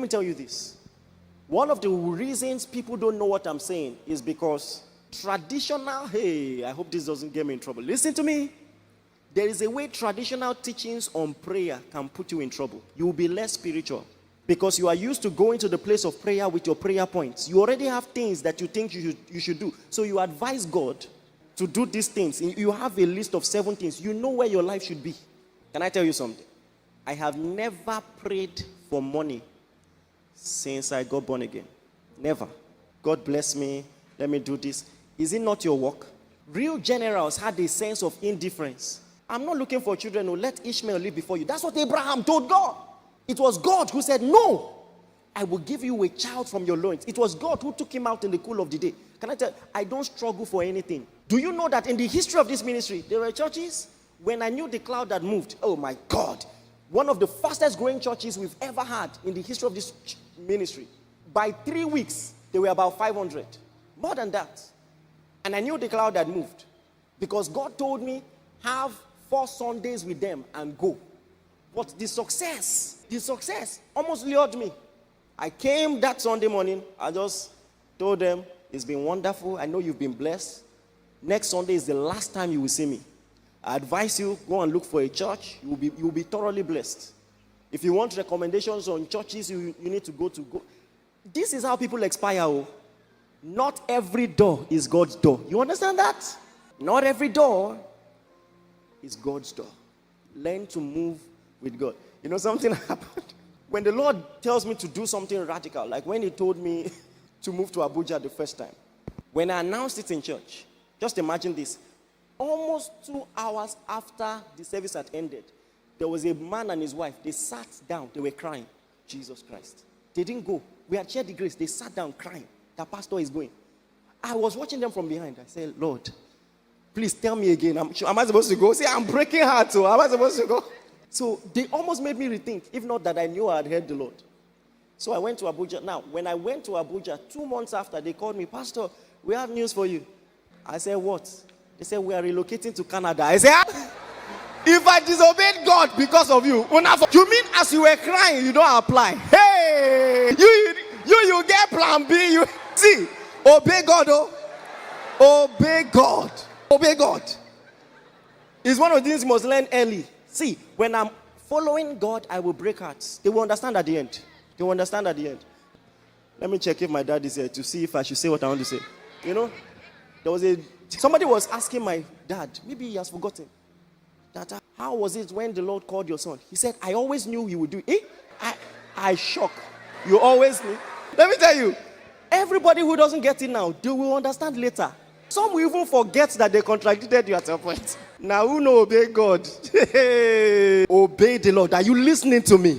me tell you this. One of the reasons people don't know what I'm saying is because traditional, I hope this doesn't get me in trouble. Listen to me. There is a way traditional teachings on prayer can put you in trouble. You will be less spiritual because you are used to going to the place of prayer with your prayer points. You already have things that you think you should do. So you advise God to do these things. You have a list of 7 things. You know where your life should be. Can I tell you something? I have never prayed for money since I got born again. Never. God bless me. Let me do this. Is it not your work? Real generals had a sense of indifference. I'm not looking for children who let Ishmael live before you. That's what Abraham told God. It was God who said, no, I will give you a child from your loins. It was God who took him out in the cool of the day. Can I tell you, I don't struggle for anything. Do you know that in the history of this ministry, there were churches, when I knew the cloud had moved, oh my God, one of the fastest growing churches we've ever had in the history of this ministry. By 3 weeks, there were about 500. More than that. And I knew the cloud had moved. Because God told me, have 4 Sundays with them and go. But the success almost lured me. I came that Sunday morning. I just told them, it's been wonderful. I know you've been blessed. Next Sunday is the last time you will see me. I advise you, go and look for a church. You will be thoroughly blessed. If you want recommendations on churches you need to go. This is how people expire. Oh. Not every door is God's door. You understand that? Not every door is God's door. Learn to move with God. You know something happened? When the Lord tells me to do something radical, like when he told me to move to Abuja the first time, when I announced it in church, just imagine this. Almost 2 hours after the service had ended, there was a man and his wife. They sat down. They were crying. Jesus Christ. They didn't go. We had shared the grace. They sat down crying. The pastor is going. I was watching them from behind. I said, Lord, please tell me again. Am I supposed to go? See, I'm breaking heart. So am I supposed to go? So they almost made me rethink. If not that I knew I had heard the Lord. So I went to Abuja. Now, when I went to Abuja, 2 months after, they called me, Pastor, we have news for you. I said, what? They said, we are relocating to Canada. I said, if I disobeyed God because of you, you mean as you were crying, you don't apply? Hey, you get plan B. You see, obey God, obey God, obey God. It's one of the things you must learn early. See, when I'm following God, I will break hearts. They will understand at the end. They will understand at the end. Let me check if my dad is here to see if I should say what I want to say. You know, somebody was asking my dad, maybe he has forgotten, that how was it when the Lord called your son? He said, I always knew you would do it. I shock. You always knew. Let me tell you, everybody who doesn't get it now, they will understand later. Some will even forget that they contradicted you at some point. Now who know obey God? Obey the Lord. Are you listening to me?